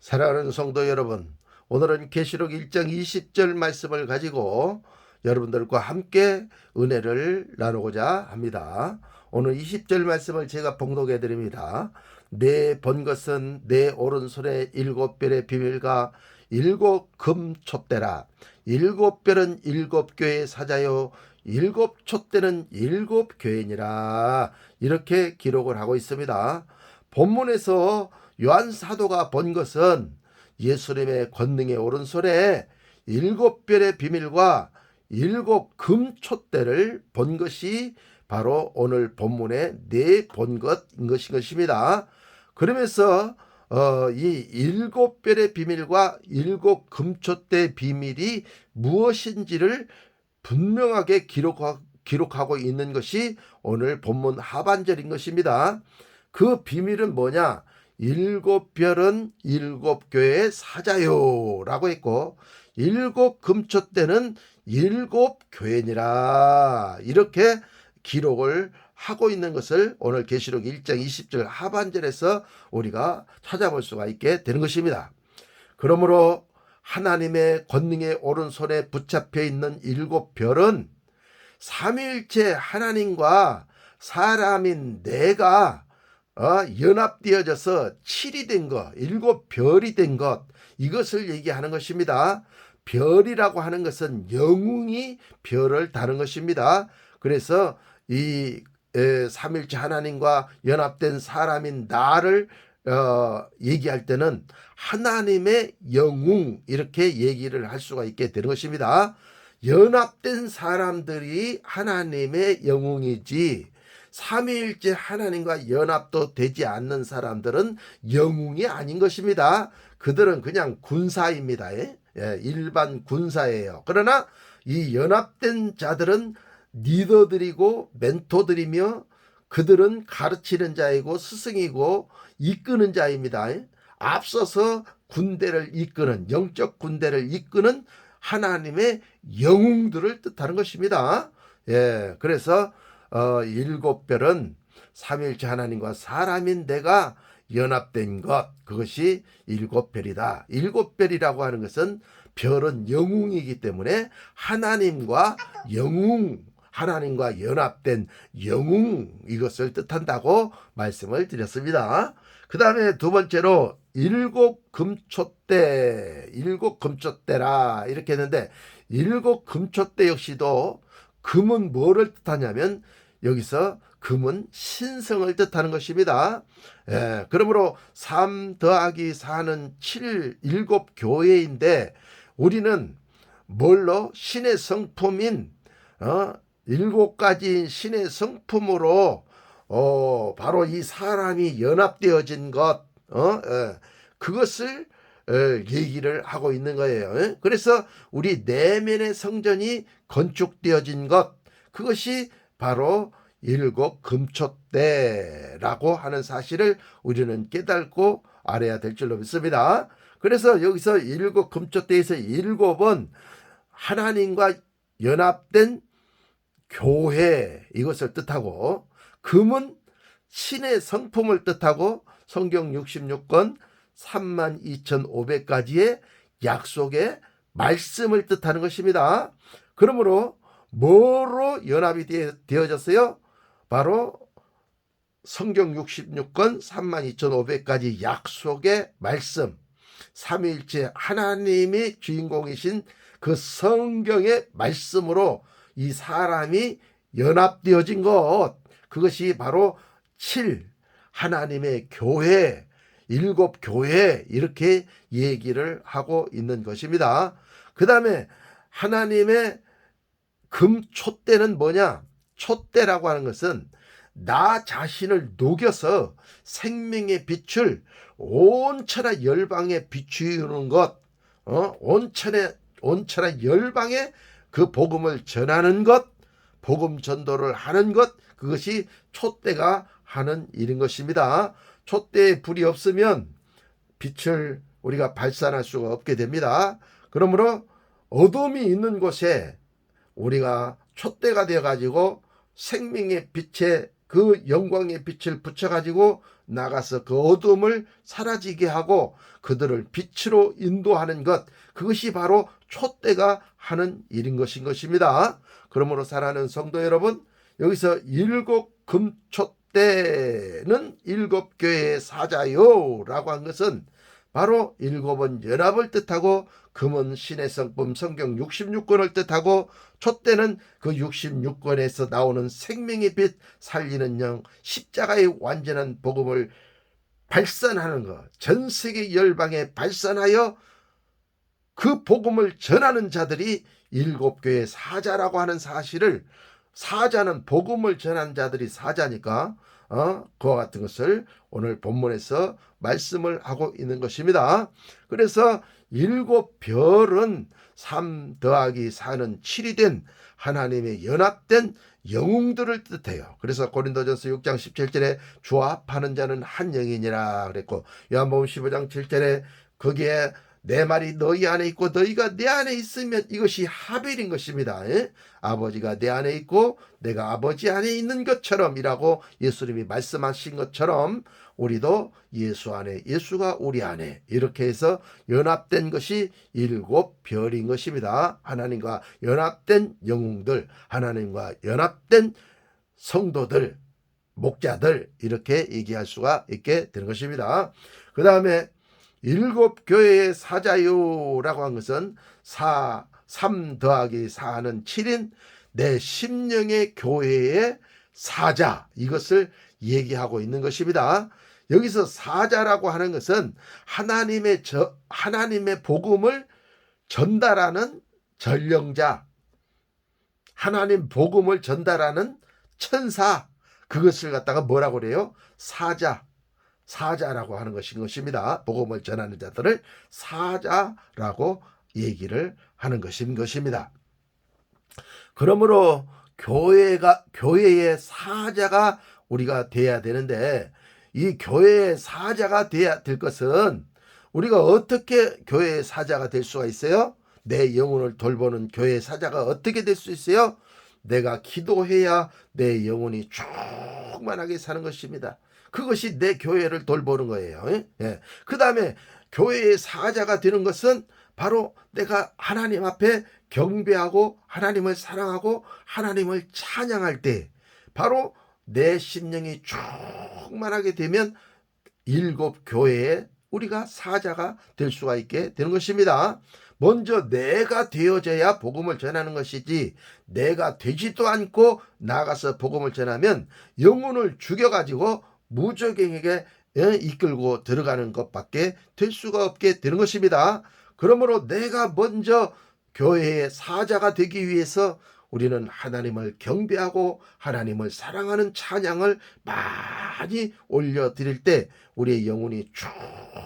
사랑하는 성도 여러분, 오늘은 계시록 1장 20절 말씀을 가지고 여러분들과 함께 은혜를 나누고자 합니다. 오늘 20절 말씀을 제가 봉독해 드립니다. 내 본 것은 내 오른손에 7별의 비밀과 7금촛대라. 7별은 7교회의 사자요 7촛대는 7교회니라. 이렇게 기록을 하고 있습니다. 본문에서 요한 사도가 본 것은 예수님의 권능의 오른손에 7별의 비밀과 7금촛대를 본 것이 바로 오늘 본문의 내 본 것인 것입니다. 그러면서 이 7별의 비밀과 7금촛대의 비밀이 무엇인지를 분명하게 기록하고 있는 것이 오늘 본문 하반절인 것입니다. 그 비밀은 뭐냐? 7별은 7교회의 사자요 라고 했고 7금촛대는 7교회니라 이렇게 기록을 하고 있는 것을 오늘 계시록 1장 20절 하반절에서 우리가 찾아볼 수가 있게 되는 것입니다. 그러므로 하나님의 권능의 오른손에 붙잡혀 있는 7별은 삼위일체 하나님과 사람인 내가 연합되어져서 7이 된 것, 7별이 된 것, 이것을 얘기하는 것입니다. 별이라고 하는 것은 영웅이 별을 다는 것입니다. 그래서 이 삼일체 하나님과 연합된 사람인 나를 얘기할 때는 하나님의 영웅 이렇게 얘기를 할 수가 있게 되는 것입니다. 연합된 사람들이 하나님의 영웅이지 삼위일체 하나님과 연합도 되지 않는 사람들은 영웅이 아닌 것입니다. 그들은 그냥 군사입니다. 일반 군사예요. 그러나 이 연합된 자들은 리더들이고 멘토들이며 그들은 가르치는 자이고 스승이고 이끄는 자입니다. 앞서서 군대를 이끄는 영적 군대를 이끄는 하나님의 영웅들을 뜻하는 것입니다. 그래서 7별은 삼위일체 하나님과 사람인 내가 연합된 것, 그것이 7별이다. 7별이라고 하는 것은 별은 영웅이기 때문에 하나님과 연합된 영웅, 이것을 뜻한다고 말씀을 드렸습니다. 그 다음에 두 번째로 7금촛대, 이렇게 했는데 7금촛대 역시도 금은 뭐를 뜻하냐면 여기서 금은 신성을 뜻하는 것입니다. 그러므로 3 더하기 4는 7, 7교회인데 우리는 뭘로? 신의 성품인 7가지 신의 성품으로 바로 이 사람이 연합되어진 것, 그것을 얘기를 하고 있는 거예요. 그래서 우리 내면의 성전이 건축되어진 것, 그것이 바로 7금촛대라고 하는 사실을 우리는 깨닫고 알아야 될 줄로 믿습니다. 그래서 여기서 7금촛대에서 7은 하나님과 연합된 교회, 이것을 뜻하고, 금은 신의 성품을 뜻하고 성경 66권 32,500가지의 약속의 말씀을 뜻하는 것입니다. 그러므로 뭐로 연합이 되어졌어요? 바로 성경 66권 32,500가지 약속의 말씀, 삼위일체 하나님이 주인공이신 그 성경의 말씀으로 이 사람이 연합되어진 것, 그것이 바로 7 하나님의 교회, 7교회 이렇게 얘기를 하고 있는 것입니다. 그 다음에 하나님의 금촛대는 뭐냐? 촛대라고 하는 것은 나 자신을 녹여서 생명의 빛을 온천하 열방에 비추는 것, 온천하 열방에 그 복음을 전하는 것, 복음 전도를 하는 것, 그것이 촛대가 하는 일인 것입니다. 촛대에 불이 없으면 빛을 우리가 발산할 수가 없게 됩니다. 그러므로 어둠이 있는 곳에 우리가 촛대가 되어가지고 생명의 빛의 그 영광의 빛을 붙여가지고 나가서 그 어둠을 사라지게 하고 그들을 빛으로 인도하는 것, 그것이 바로 촛대가 하는 일인 것입니다. 그러므로 사랑하는 성도 여러분, 여기서 일곱 금촛대는 일곱 교회의 사자요 라고 한 것은 바로 일곱은 연합을 뜻하고 금은 신의 성품 성경 66권을 뜻하고 촛대는 그 66권에서 나오는 생명의 빛 살리는 영 십자가의 완전한 복음을 발산하는 것, 전 세계 열방에 발산하여 그 복음을 전하는 자들이 일곱 교회의 사자라고 하는 사실을, 사자는 복음을 전하는 자들이 사자니까 그와 같은 것을 오늘 본문에서 말씀을 하고 있는 것입니다. 그래서 일곱 별은 3 더하기 4는 7이 된 하나님의 연합된 영웅들을 뜻해요. 그래서 고린도전서 6장 17절에 주와 합하는 자는 한 영이니라 그랬고, 요한복음 15장 7절에 거기에 내 말이 너희 안에 있고 너희가 내 안에 있으면 이것이 합일인 것입니다. 아버지가 내 안에 있고 내가 아버지 안에 있는 것처럼 이라고 예수님이 말씀하신 것처럼 우리도 예수 안에, 예수가 우리 안에, 이렇게 해서 연합된 것이 일곱 별인 것입니다. 하나님과 연합된 영웅들, 하나님과 연합된 성도들, 목자들, 이렇게 얘기할 수가 있게 되는 것입니다. 그 다음에 일곱 교회의 사자요라고 한 것은 3 더하기 4는 7인 내 심령의 교회의 사자, 이것을 얘기하고 있는 것입니다. 여기서 사자라고 하는 것은 하나님의 복음을 전달하는 전령자, 하나님 복음을 전달하는 천사, 그것을 갖다가 뭐라고 그래요? 사자라고 하는 것입니다. 복음을 전하는 자들을 사자라고 얘기를 하는 것입니다. 그러므로 교회의 사자가 우리가 돼야 되는데, 이 교회의 사자가 돼야 될 것은 우리가 어떻게 교회의 사자가 될 수가 있어요? 내 영혼을 돌보는 교회의 사자가 어떻게 될 수 있어요? 내가 기도해야 내 영혼이 충만하게 사는 것입니다. 그것이 내 교회를 돌보는 거예요. 그 다음에 교회의 사자가 되는 것은 바로 내가 하나님 앞에 경배하고 하나님을 사랑하고 하나님을 찬양할 때 바로 내 심령이 충만하게 되면 일곱 교회에 우리가 사자가 될 수가 있게 되는 것입니다. 먼저 내가 되어져야 복음을 전하는 것이지, 내가 되지도 않고 나가서 복음을 전하면 영혼을 죽여가지고 무적행에게 이끌고 들어가는 것밖에 될 수가 없게 되는 것입니다. 그러므로 내가 먼저 교회의 사자가 되기 위해서 우리는 하나님을 경배하고 하나님을 사랑하는 찬양을 많이 올려드릴 때 우리의 영혼이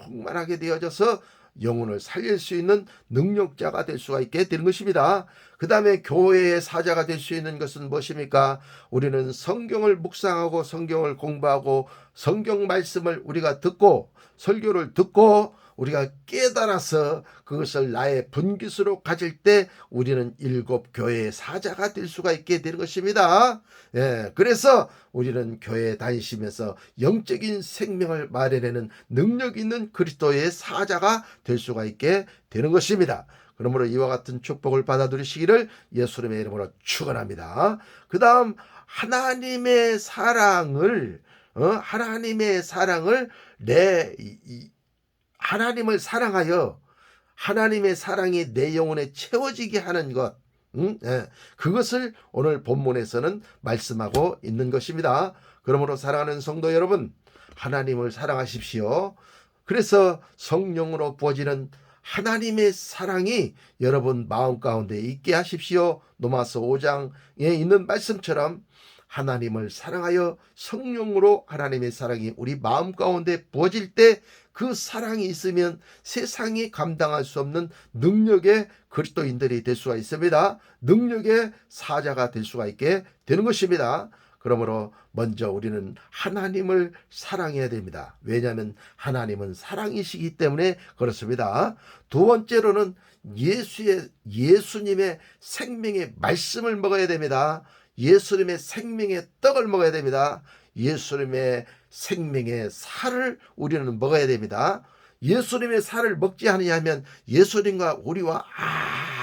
충만하게 되어져서 영혼을 살릴 수 있는 능력자가 될 수가 있게 되는 것입니다. 그 다음에 교회의 사자가 될 수 있는 것은 무엇입니까? 우리는 성경을 묵상하고 성경을 공부하고 성경 말씀을 우리가 듣고 설교를 듣고 우리가 깨달아서 그것을 나의 분깃으로 가질 때 우리는 일곱 교회의 사자가 될 수가 있게 되는 것입니다. 그래서 우리는 교회에 다니시면서 영적인 생명을 마련하는 능력 있는 그리스도의 사자가 될 수가 있게 되는 것입니다. 그러므로 이와 같은 축복을 받아 누리시기를 예수님의 이름으로 축원합니다. 그 다음 하나님의 사랑을 하나님을 사랑하여 하나님의 사랑이 내 영혼에 채워지게 하는 것, 그것을 오늘 본문에서는 말씀하고 있는 것입니다. 그러므로 사랑하는 성도 여러분, 하나님을 사랑하십시오. 그래서 성령으로 부어지는 하나님의 사랑이 여러분 마음 가운데 있게 하십시오. 로마서 5장에 있는 말씀처럼 하나님을 사랑하여 성령으로 하나님의 사랑이 우리 마음 가운데 부어질 때 그 사랑이 있으면 세상이 감당할 수 없는 능력의 그리스도인들이 될 수가 있습니다. 능력의 사자가 될 수가 있게 되는 것입니다. 그러므로 먼저 우리는 하나님을 사랑해야 됩니다. 왜냐하면 하나님은 사랑이시기 때문에 그렇습니다. 두 번째로는 예수님의 생명의 말씀을 먹어야 됩니다. 예수님의 생명의 떡을 먹어야 됩니다. 예수님의 생명의 살을 우리는 먹어야 됩니다. 예수님의 살을 먹지 않으면 예수님과 우리와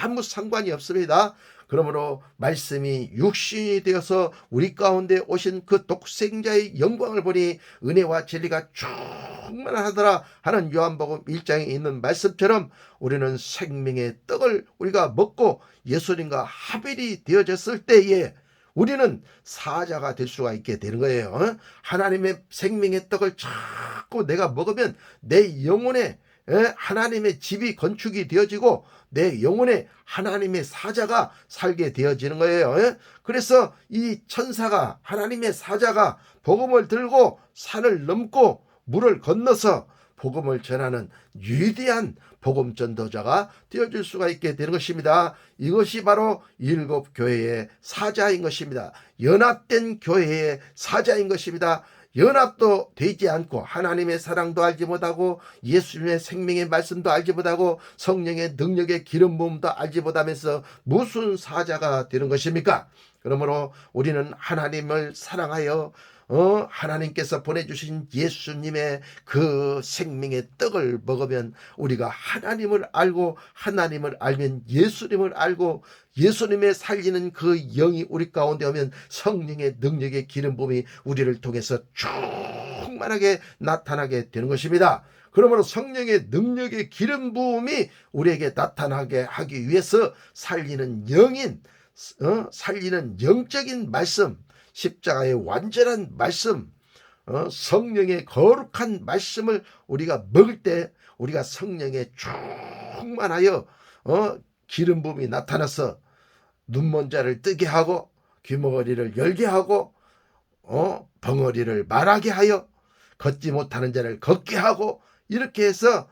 아무 상관이 없습니다. 그러므로 말씀이 육신이 되어서 우리 가운데 오신 그 독생자의 영광을 보니 은혜와 진리가 충만하더라 하는 요한복음 1장에 있는 말씀처럼 우리는 생명의 떡을 우리가 먹고 예수님과 합일이 되어졌을 때에 우리는 사자가 될 수가 있게 되는 거예요. 하나님의 생명의 떡을 자꾸 내가 먹으면 내 영혼에 하나님의 집이 건축이 되어지고 내 영혼에 하나님의 사자가 살게 되어지는 거예요. 그래서 이 천사가, 하나님의 사자가 복음을 들고 산을 넘고 물을 건너서 복음을 전하는 위대한 복음 전도자가 되어줄 수가 있게 되는 것입니다. 이것이 바로 일곱 교회의 사자인 것입니다. 연합된 교회의 사자인 것입니다. 연합도 되지 않고 하나님의 사랑도 알지 못하고 예수님의 생명의 말씀도 알지 못하고 성령의 능력의 기름 부음도 알지 못하면서 무슨 사자가 되는 것입니까? 그러므로 우리는 하나님을 사랑하여 하나님께서 보내주신 예수님의 그 생명의 떡을 먹으면 우리가 하나님을 알고 하나님을 알면 예수님을 알고 예수님의 살리는 그 영이 우리 가운데 오면 성령의 능력의 기름 부음이 우리를 통해서 충만하게 나타나게 되는 것입니다. 그러므로 성령의 능력의 기름 부음이 우리에게 나타나게 하기 위해서 살리는 영인, 살리는 영적인 말씀, 십자가의 완전한 말씀, 성령의 거룩한 말씀을 우리가 먹을 때 우리가 성령에 충만하여 기름 부음이 나타나서 눈먼 자를 뜨게 하고 귀머거리를 열게 하고 벙어리를 말하게 하여 걷지 못하는 자를 걷게 하고 이렇게 해서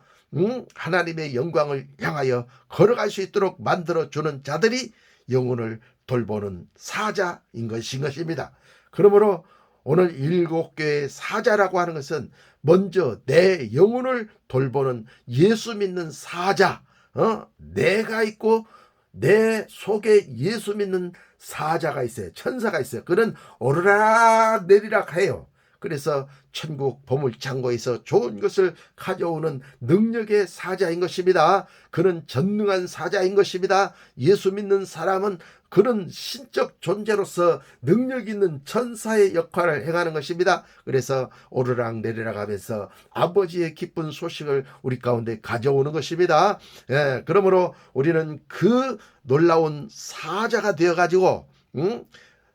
하나님의 영광을 향하여 걸어갈 수 있도록 만들어주는 자들이 영혼을 돌보는 사자인 것입니다. 그러므로 오늘 일곱 교회의 사자라고 하는 것은 먼저 내 영혼을 돌보는 예수 믿는 사자, 내가 있고 내 속에 예수 믿는 사자가 있어요. 천사가 있어요. 그는 오르락 내리락 해요. 그래서 천국 보물창고에서 좋은 것을 가져오는 능력의 사자인 것입니다. 그는 전능한 사자인 것입니다. 예수 믿는 사람은 그런 신적 존재로서 능력 있는 천사의 역할을 행하는 것입니다. 그래서 오르락 내리락 하면서 아버지의 기쁜 소식을 우리 가운데 가져오는 것입니다. 그러므로 우리는 그 놀라운 사자가 되어가지고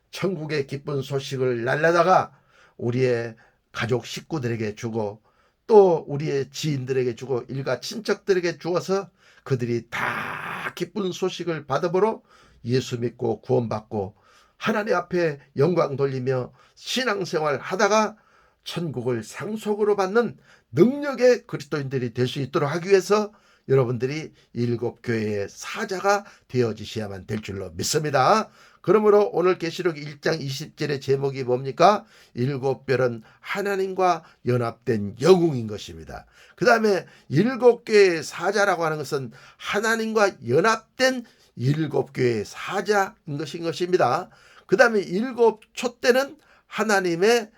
천국의 기쁜 소식을 날라다가 우리의 가족 식구들에게 주고 또 우리의 지인들에게 주고 일가 친척들에게 주어서 그들이 다 기쁜 소식을 받아보러 예수 믿고 구원받고 하나님 앞에 영광 돌리며 신앙생활 하다가 천국을 상속으로 받는 능력의 그리스도인들이 될 수 있도록 하기 위해서 여러분들이 일곱 교회의 사자가 되어지셔야만 될 줄로 믿습니다. 그러므로 오늘 계시록 1장 20절의 제목이 뭡니까? 일곱 별은 하나님과 연합된 영웅인 것입니다. 그 다음에 일곱 교회의 사자라고 하는 것은 하나님과 연합된 일곱 교회의 사자인 것입니다. 그 다음에 일곱 촛대는 하나님의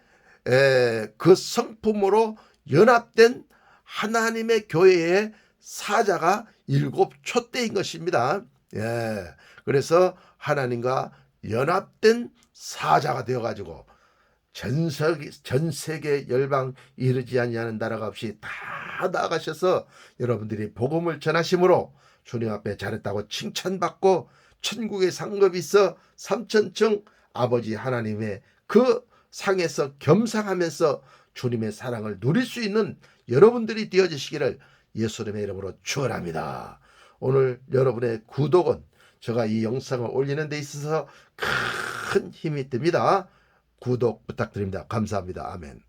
그 성품으로 연합된 하나님의 교회의 사자가 일곱 촛대인 것입니다. 그래서 하나님과 연합된 사자가 되어가지고 전 세계 열방 이르지 아니하는 나라가 없이 다 나아가셔서 여러분들이 복음을 전하심으로 주님 앞에 잘했다고 칭찬받고 천국의 상급이 있어 삼천층 아버지 하나님의 그 상에서 겸상하면서 주님의 사랑을 누릴 수 있는 여러분들이 되어주시기를 예수님의 이름으로 축원합니다. 오늘 여러분의 구독은 제가 이 영상을 올리는 데 있어서 큰 힘이 됩니다. 구독 부탁드립니다. 감사합니다. 아멘.